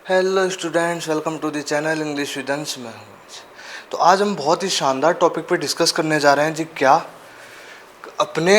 Hello students, welcome to the channel English with Ansh. मैं हूं। तो आज हम बहुत ही शानदार टॉपिक पे डिस्कस करने जा रहे हैं जी। क्या अपने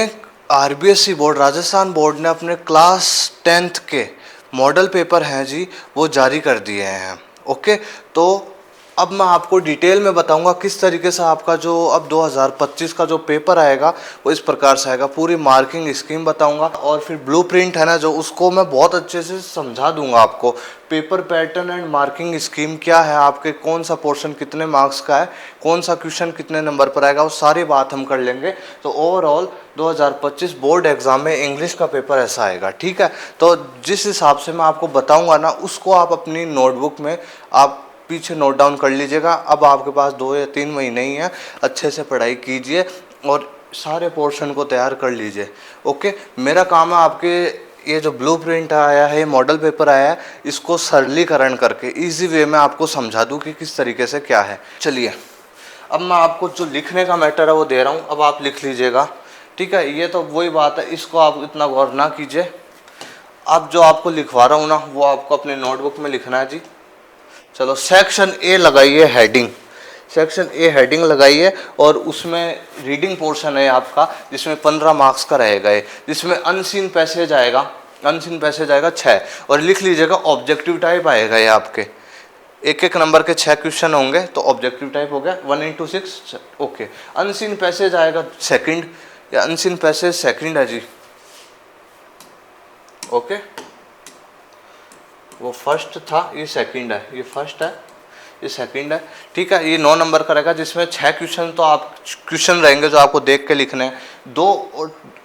आरबीएसई बोर्ड राजस्थान बोर्ड ने अपने क्लास 10th के मॉडल पेपर हैं जी, वो जारी कर दिए हैं। ओके, तो अब मैं आपको डिटेल में बताऊंगा किस तरीके से आपका जो अब 2025 का जो पेपर आएगा वो इस प्रकार से आएगा। पूरी मार्किंग स्कीम बताऊंगा और फिर ब्लूप्रिंट है ना जो, उसको मैं बहुत अच्छे से समझा दूंगा आपको। Paper pattern and marking scheme क्या है, आपके कौन सा पोर्शन कितने मार्क्स का है, कौन सा क्वेश्चन कितने नंबर पर आएगा, वो सारी बात हम कर लेंगे। तो ओवरऑल 2025 बोर्ड एग्जाम में इंग्लिश का पेपर ऐसा आएगा, ठीक है। तो जिस हिसाब से मैं आपको बताऊंगा ना, उसको आप अपनी नोटबुक में आप पीछे नोट डाउन कर लीजिएगा। अब आपके पास 2 या 3 महीने ही हैं, अच्छे से पढ़ाई कीजिए और सारे पोर्शन को तैयार कर लीजिए। ओके, मेरा काम है आपके ये जो ब्लूप्रिंट आया है, मॉडल पेपर आया है, इसको सरलीकरण करके इजी वे में आपको समझा दूं कि किस तरीके से क्या है। चलिए, अब मैं आपको जो लिखने का मैटर है वो दे रहा हूँ, अब आप लिख लीजिएगा, ठीक है। ये तो वही बात है, इसको आप इतना गौर ना कीजिए। अब जो आपको लिखवा रहा हूँ ना, वो आपको अपने नोटबुक में लिखना है जी। चलो, सेक्शन ए लगाइए हेडिंग, सेक्शन ए हेडिंग लगाइए और उसमें रीडिंग पोर्शन है आपका, जिसमें 15 मार्क्स का रहेगा, जिसमें अनसीन पैसेज आएगा, अनसीन पैसेज आएगा 6। और लिख लीजिएगा ऑब्जेक्टिव टाइप आएगा ये आपके, एक एक नंबर के 6 क्वेश्चन होंगे, तो ऑब्जेक्टिव टाइप हो गया 1 into 6। ओके, अनसीन पैसेज आएगा सेकंड, या अनसीन पैसेज सेकंड है जी। ओके, वो फर्स्ट था, ये सेकंड है, ये फर्स्ट है, ये सेकंड है, ठीक है। ये 9 नंबर का रहेगा, जिसमें 6 क्वेश्चन तो आप क्वेश्चन रहेंगे जो आपको देख के लिखने हैं। दो,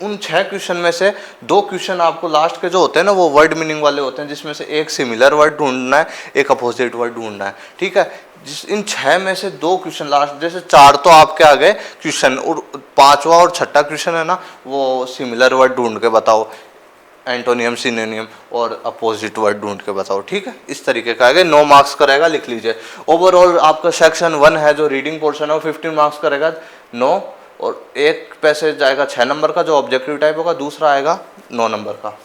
उन 6 क्वेश्चन में से 2 क्वेश्चन आपको लास्ट के जो होते हैं ना, वो वर्ड मीनिंग वाले होते हैं, जिसमें से एक सिमिलर वर्ड ढूंढना है, एक अपोजिट वर्ड ढूंढना है, ठीक है। इन 6 में से 2 क्वेश्चन लास्ट, जैसे 4 तो आपके आ गए क्वेश्चन, और 5वां और 6ठा क्वेश्चन है ना, वो सिमिलर वर्ड ढूंढ के बताओ, एंटोनियम, सिनोनियम और अपोजिट वर्ड ढूंढ के बताओ, ठीक है। इस तरीके का आएगा, 9 मार्क्स का रहेगा, लिख लीजिए। ओवरऑल आपका सेक्शन 1 है जो रीडिंग पोर्शन है, वो 15 मार्क्स का रहेगा, 9। और एक पैसेज आएगा 6 नंबर का जो ऑब्जेक्टिव टाइप होगा, दूसरा आएगा 9 नंबर का।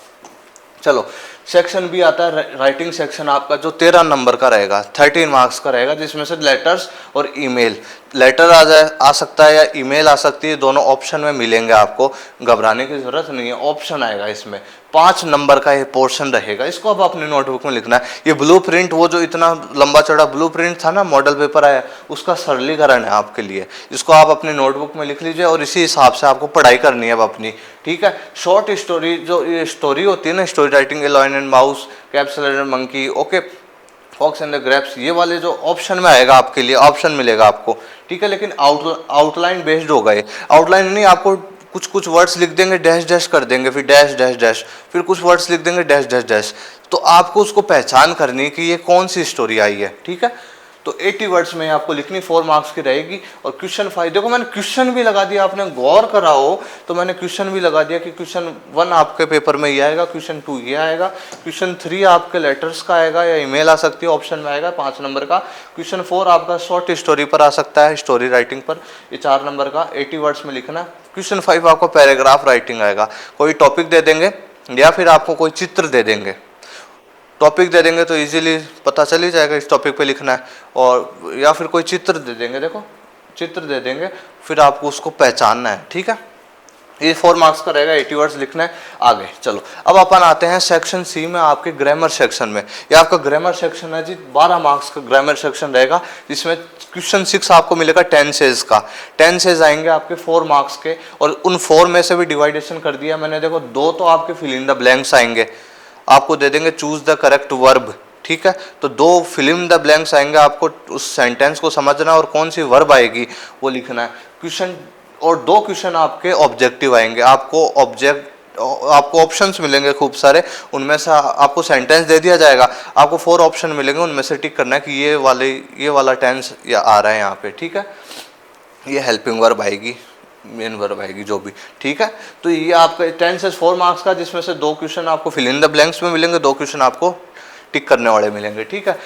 चलो, सेक्शन बी आता है राइटिंग सेक्शन आपका, जो 13 नंबर का रहेगा, 13 मार्क्स का रहेगा, जिसमें से लेटर्स और ईमेल, लेटर आ सकता है या ईमेल आ सकती है, दोनों ऑप्शन में मिलेंगे आपको, घबराने की जरूरत नहीं है, ऑप्शन आएगा इसमें। 5 नंबर का ये पोर्शन रहेगा, इसको अब अपने नोटबुक में लिखना है। ये ब्लूप्रिंट, वो जो इतना लंबा चौड़ा ब्लूप्रिंट था ना, मॉडल पेपर आया, उसका सरलीकरण है आपके लिए। इसको आप अपने नोटबुक में लिख लीजिए और इसी हिसाब से आपको पढ़ाई करनी है अब अपनी, ठीक है। शॉर्ट स्टोरी, जो ये स्टोरी होती है ना, story writing, a lion and mouse, capsulated monkey, okay, fox and the grapes, ये वाले जो ऑप्शन में आएगा आपके लिए, ऑप्शन मिलेगा आपको, ठीक है। लेकिन आउटलाइन बेस्ड होगा ये, आउटलाइन नहीं, आपको कुछ कुछ वर्ड्स लिख देंगे, डैश डैश कर देंगे, फिर डैश डैश डैश, फिर कुछ वर्ड्स लिख देंगे, डैश डैश डैश। तो आपको उसको पहचान करनी है कि ये कौन सी स्टोरी आई है, ठीक है। तो 80 वर्ड्स में आपको लिखनी, 4 मार्क्स की रहेगी। और क्वेश्चन 5, देखो मैंने क्वेश्चन भी लगा दिया, आपने गौर करा हो तो मैंने क्वेश्चन भी लगा दिया कि क्वेश्चन 1 आपके पेपर में ये आएगा, क्वेश्चन 2 ये आएगा, क्वेश्चन 3 आपके लेटर्स का आएगा या ईमेल आ सकती है, ऑप्शन में आएगा 5 नंबर का, क्वेश्चन 4 आपका शॉर्ट स्टोरी पर आ सकता है, स्टोरी राइटिंग पर, ये 4 नंबर का 80 वर्ड्स में लिखना। क्वेश्चन 5 आपको पैराग्राफ राइटिंग आएगा, कोई टॉपिक दे देंगे या फिर आपको कोई चित्र दे देंगे, टॉपिक दे देंगे तो इजीली पता चल ही जाएगा इस टॉपिक पे लिखना है, और या फिर कोई चित्र दे देंगे, देखो चित्र दे देंगे, फिर आपको उसको पहचानना है, ठीक है। ये 4 मार्क्स का रहेगा, 80 वर्ड्स लिखना है। आगे चलो, अब अपन आते हैं सेक्शन सी में, आपके ग्रामर सेक्शन में। ये आपका ग्रामर सेक्शन है जी, 12 मार्क्स का ग्रामर सेक्शन रहेगा, जिसमें क्वेश्चन 6 आपको मिलेगा टेंसेज का, टेंसेज आएंगे आपके 4 मार्क्स के, और उन 4 में से भी डिवाइडेशन कर दिया मैंने, देखो 2 तो आपके फिल इन द ब्लैंक्स आएंगे, आपको दे देंगे चूज द करेक्ट वर्ब, ठीक है। तो 2 फिल इन द ब्लैंक्स आएंगे, आपको उस सेंटेंस को समझना और कौन सी वर्ब आएगी वो लिखना है क्वेश्चन। और 2 क्वेश्चन आपके ऑब्जेक्टिव आएंगे, आपको ऑप्शंस मिलेंगे खूब सारे, उनमें से आपको सेंटेंस दे दिया जाएगा, आपको 4 ऑप्शन मिलेंगे, उनमें से टिक करना है कि ये वाला टेंस आ रहा है यहाँ पे, ठीक है। ये हेल्पिंग वर्ब आएगी, मेन वर्ब आएगी, जो भी, ठीक है। तो ये आपका टेंसेस 4 मार्क्स का, जिसमें से 2 क्वेश्चन आपको फिल इन द ब्लैंक्स में मिलेंगे, 2 क्वेश्चन आपको टिक करने वाले मिलेंगे, ठीक है।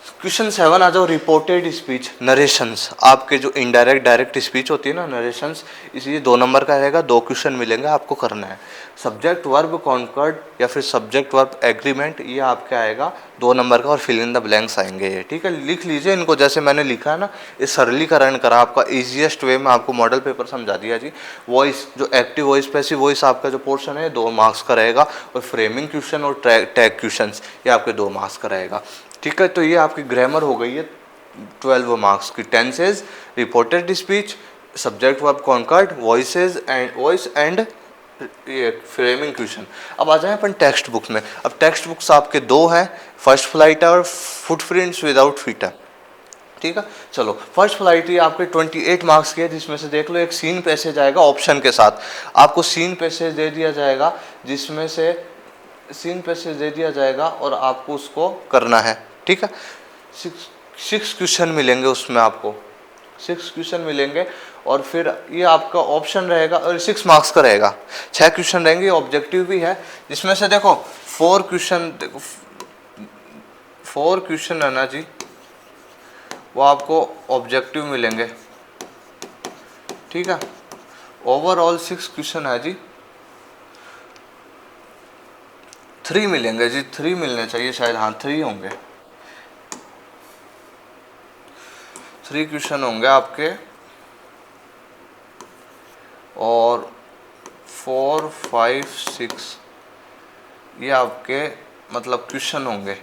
क्वेश्चन 7 आ जाओ, रिपोर्टेड स्पीच नरेशंस, आपके जो इनडायरेक्ट डायरेक्ट स्पीच होती है ना नरेशंस, इसलिए 2 नंबर का रहेगा, 2 क्वेश्चन मिलेंगे आपको करना है। सब्जेक्ट वर्ब कॉन्कर्ड या फिर सब्जेक्ट वर्ब एग्रीमेंट, ये आपके आएगा 2 नंबर का, और फिल इन द ब्लैंक्स आएंगे ये, ठीक है। लिख लीजिए इनको जैसे मैंने लिखा है ना, इस सरलीकरण करा आपका ईजीएस्ट वे में, आपको मॉडल पेपर समझा दिया जी। वॉइस, जो एक्टिव वॉइस पैसिव वॉइस आपका जो पोर्शन है 2 मार्क्स का रहेगा, और फ्रेमिंग क्वेश्चन और टैग क्वेश्चन ये आपके 2 मार्क्स का रहेगा, ठीक है। तो ये आपकी ग्रामर हो गई है 12 मार्क्स की। Tenses, reported speech, subject verb concord, voice and framing question. अब आ जाए अपन टेक्स्ट बुक में। अब टेक्स्ट बुक्स आपके 2 हैं, फर्स्ट फ्लाइट और फुटप्रिंट्स विदाउट फीट है, ठीक है। चलो फर्स्ट फ्लाइट ये आपके 28 मार्क्स की है, जिसमें से देख लो एक सीन पैसेज आएगा ऑप्शन के साथ, आपको सीन पैसेज दे दिया जाएगा, जिसमें से सीन पैसेज दे दिया जाएगा और आपको उसको करना है, ठीक है। 6 क्वेश्चन मिलेंगे उसमें आपको, 6 क्वेश्चन मिलेंगे, और फिर ये आपका ऑप्शन रहेगा, और 6 मार्क्स का रहेगा, 6 क्वेश्चन रहेंगे, ऑब्जेक्टिव भी है, जिसमें से देखो 4 क्वेश्चन, देखो 4 क्वेश्चन है ना जी, वो आपको ऑब्जेक्टिव मिलेंगे, ठीक है। ओवरऑल 6 क्वेश्चन है जी, 3 मिलेंगे जी, 3 मिलने चाहिए शायद, हाँ 3 होंगे, 3 क्वेश्चन होंगे आपके, और 4, 5, 6 ये आपके मतलब क्वेश्चन होंगे,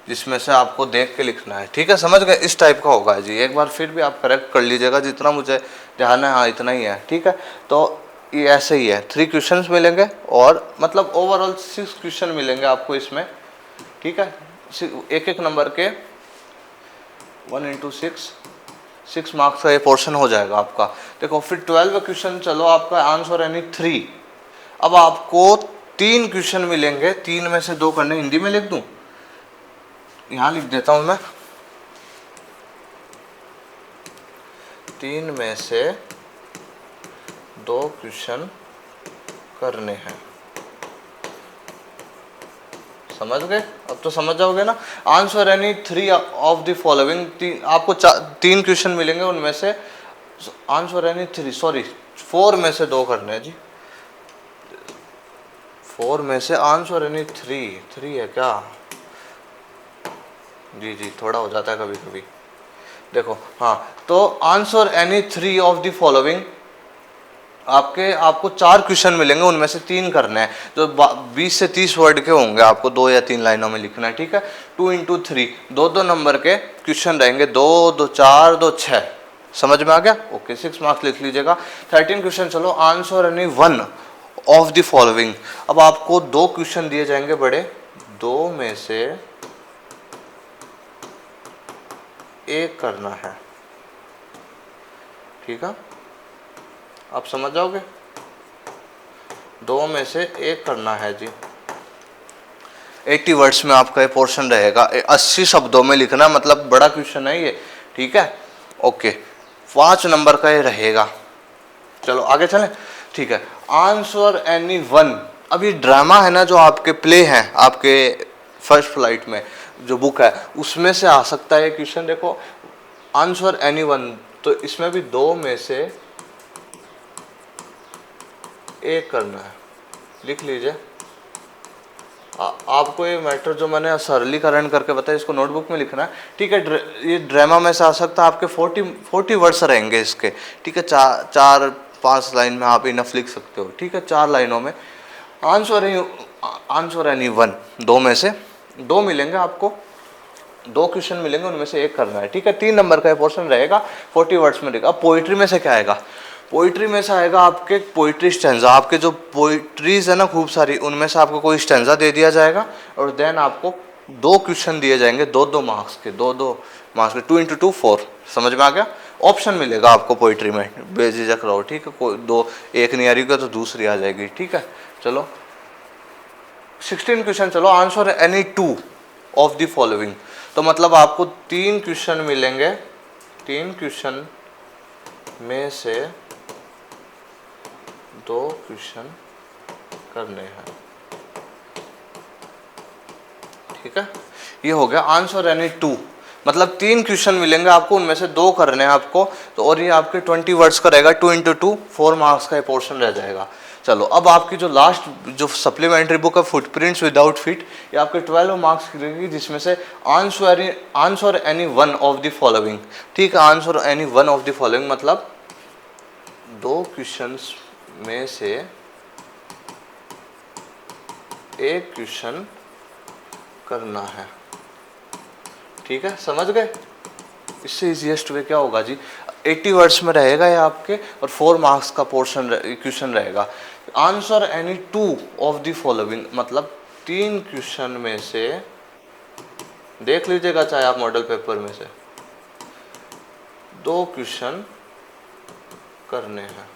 जिसमें से आपको देख के लिखना है, ठीक है। समझ गए, इस टाइप का होगा जी, एक बार फिर भी आप करेक्ट कर लीजिएगा, जितना मुझे ध्यान है, हाँ इतना ही है, ठीक है। तो ये ऐसे ही है, 3 क्वेश्चंस मिलेंगे, और मतलब ओवरऑल 6 क्वेश्चन मिलेंगे आपको इसमें, ठीक है। एक एक नंबर के 1 × 6 मार्क्स का ये पोर्शन हो जाएगा आपका। देखो फिर 12 क्वेश्चन, चलो आपका आंसर यानी 3। अब आपको 3 क्वेश्चन मिलेंगे, 3 में से 2 करने, हिंदी में लिख दूं, यहाँ लिख देता हूं मैं, 3 में से 2 क्वेश्चन करने हैं, समझ गए। अब तो समझ जाओगे ना। Answer any 3 of the following, आपको 3 क्वेश्चन मिलेंगे, उनमें से आंसर एनी 4 में से 2 करने हैं जी, 4 में से आंसर एनी 3 है क्या जी, थोड़ा हो जाता है कभी कभी। देखो हाँ, तो answer any 3 of the following, आपको 4 क्वेश्चन मिलेंगे, उनमें से 3 करने हैं, जो 20 से 30 वर्ड के होंगे, आपको 2 या 3 लाइनों में लिखना है, ठीक है। 2 × 3, 2 नंबर के क्वेश्चन रहेंगे, 2, 2, 4, 2, 6, समझ में आ गया, ओके। 6 मार्क्स लिख लीजिएगा। 13 क्वेश्चन, चलो answer any 1 of the following. अब आपको 2 क्वेश्चन दिए जाएंगे बड़े, 2 में से एक करना है, ठीक है, आप समझ जाओगे, 2 में से एक करना है जी। 80 वर्ड्स में आपका ये पोर्शन रहेगा, 80 शब्दों में लिखना, मतलब बड़ा क्वेश्चन है ये, ठीक है, ओके। 5 नंबर का ये रहेगा। चलो आगे चलें, ठीक है। आंसर एनी 1, अब ये ड्रामा है ना, जो आपके प्ले हैं, आपके फर्स्ट फ्लाइट में जो बुक है, उसमें से आ सकता है क्वेश्चन। देखो आंसर एनी 1, तो इसमें भी 2 में से एक करना है, लिख लीजिए। आपको ये मैटर जो मैंने सरलीकरण करके बताया, इसको नोटबुक में लिखना है, ठीक है। ये ड्रामा में से आ सकता है, आपके 40 वर्ड्स रहेंगे इसके, ठीक है। 4-5 लाइन में आप इनफ लिख सकते हो, ठीक है, 4 लाइनों में। आंसर एनी 1, 2 में से 2 मिलेंगे आपको, 2 क्वेश्चन मिलेंगे, उनमें से एक करना है, ठीक है। 3 नंबर का पोर्शन रहेगा, 40 वर्ड्स में रहेगा। अब पोइट्री में से क्या आएगा, पोइट्री में से आएगा आपके पोइट्री स्टैंजा, आपके जो पोइट्रीज है ना खूब सारी, उनमें से आपको कोई स्टैंजा दे दिया जाएगा, और देन आपको 2 क्वेश्चन दिए जाएंगे, 2-2 मार्क्स के, 2-2 मार्क्स के, 2 × 2 4, समझ में आ गया। ऑप्शन मिलेगा आपको पोइट्री में, बेझिझक रहो, ठीक है। कोई 2, एक नहीं आ रही तो दूसरी आ जाएगी, ठीक है। चलो 16 क्वेश्चन, चलो answer any 2 of the following, तो मतलब आपको 3 क्वेश्चन मिलेंगे, 3 क्वेश्चन में से 2 क्वेश्चन करने हैं, ठीक है। ये हो गया आंसर एनी 2। मतलब 3 क्वेश्चन मिलेंगे आपको, उनमें से 2 करने हैं आपको। तो और ये आपके 20 वर्ड्स का रहेगा, 2 इंटू 2 4 मार्क्स का ये पोर्शन रह जाएगा। चलो अब आपकी जो लास्ट जो सप्लीमेंट्री बुक है फुटप्रिंट्स विदाउट फीट, ये आपके 12 मार्क्स की रहेगी, जिसमें से answer any one of the following. ठीक है, answer any one of the following मतलब 2 क्वेश्चंस में से एक क्वेश्चन करना है। ठीक है, समझ गए? इससे इजीएस्ट वे क्या होगा जी, 80 वर्ड्स में रहेगा ये आपके, और 4 मार्क्स का पोर्शन क्वेश्चन रहेगा। Answer any 2 of the following मतलब 3 क्वेश्चन में से, देख लीजिएगा चाहे आप मॉडल पेपर में से 2 क्वेश्चन करने हैं।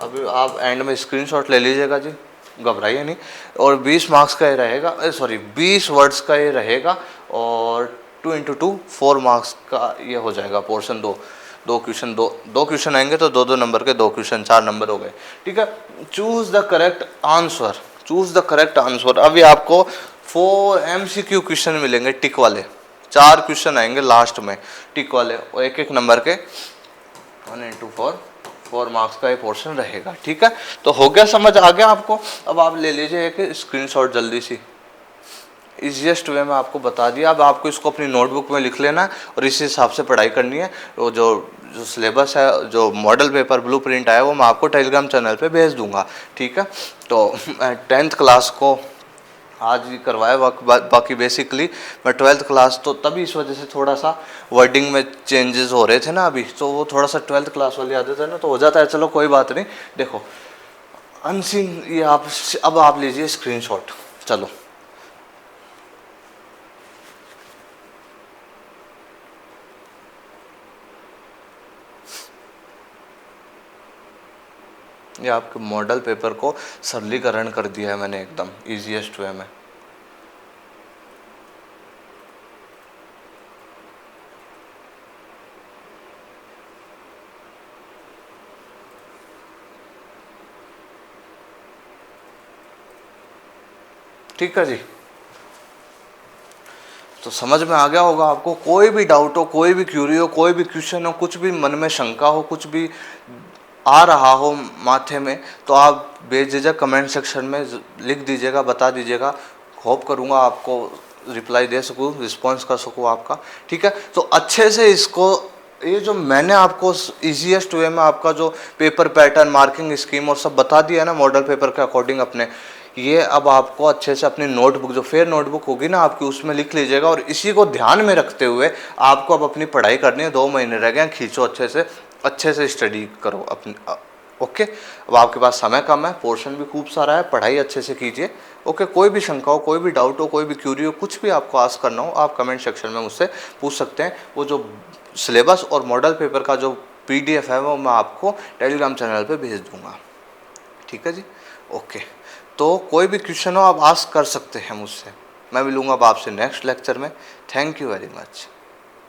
अभी आप एंड में स्क्रीनशॉट ले लीजिएगा जी, घबराइए नहीं। और 20 मार्क्स का ये रहेगा, सॉरी 20 वर्ड्स का ये रहेगा, और 2 इंटू 2 4 मार्क्स का ये हो जाएगा पोर्शन। दो क्वेश्चन आएंगे तो 2 नंबर के 2 क्वेश्चन, 4 नंबर हो गए। ठीक है, चूज द करेक्ट आंसर। अभी आपको 4 MCQ क्वेश्चन मिलेंगे टिक वाले, 4 क्वेश्चन आएंगे लास्ट में टिक वाले, और एक नंबर के 1 इंटू 4 मार्क्स का ये पोर्शन रहेगा। ठीक है, तो हो गया, समझ आ गया आपको? अब आप ले लीजिए एक स्क्रीनशॉट जल्दी सी, इजीएस्ट वे में आपको बता दिया। अब आपको इसको अपनी नोटबुक में लिख लेना है और इसी हिसाब से पढ़ाई करनी है। वो जो सिलेबस है, जो मॉडल पेपर ब्लूप्रिंट आया, वो मैं आपको टेलीग्राम चैनल पे भेज दूंगा। ठीक है, तो 10th क्लास को आज ही करवाया, बाकी बेसिकली मैं 12th क्लास, तो तभी इस वजह से थोड़ा सा वर्डिंग में चेंजेस हो रहे थे ना अभी, तो वो थोड़ा सा 12th क्लास वाली आदत है ना, तो हो जाता है। चलो कोई बात नहीं। देखो अनसीन, ये आप अब आप लीजिए स्क्रीनशॉट। चलो ये आपके मॉडल पेपर को सरलीकरण कर दिया है मैंने एकदम इजीएस्ट वे में। ठीक है जी, तो समझ में आ गया होगा आपको। कोई भी डाउट हो, कोई भी क्यूरी हो, कोई भी क्वेश्चन हो, कुछ भी मन में शंका हो, कुछ भी आ रहा हो माथे में, तो आप बेझिझक कमेंट सेक्शन में लिख दीजिएगा, बता दीजिएगा। होप करूँगा आपको रिप्लाई दे सकूँ, रिस्पॉन्स कर सकूँ आपका। ठीक है, तो अच्छे से इसको, ये जो मैंने आपको इजीएस्ट वे में आपका जो पेपर पैटर्न, मार्किंग स्कीम और सब बता दिया है ना मॉडल पेपर के अकॉर्डिंग अपने, ये अब आपको अच्छे से अपनी नोटबुक, जो फेयर नोटबुक होगी ना आपकी, उसमें लिख लीजिएगा। और इसी को ध्यान में रखते हुए आपको अब अपनी पढ़ाई करनी है। 2 महीने रह गए, खींचो अच्छे से स्टडी करो अपनी। ओके, अब आपके पास समय कम है, पोर्शन भी खूब सारा है, पढ़ाई अच्छे से कीजिए। ओके, कोई भी शंका हो, कोई भी डाउट हो, कोई भी क्यूरी हो, कुछ भी आपको आस्क करना हो, आप कमेंट सेक्शन में मुझसे पूछ सकते हैं। वो जो सिलेबस और मॉडल पेपर का जो PDF है वो मैं आपको टेलीग्राम चैनल पे भेज दूंगा। ठीक है जी, ओके। तो कोई भी क्वेश्चन हो आप आस्क कर सकते हैं मुझसे। मैं मिलूंगा अब आपसे नेक्स्ट लेक्चर में। Thank you very much.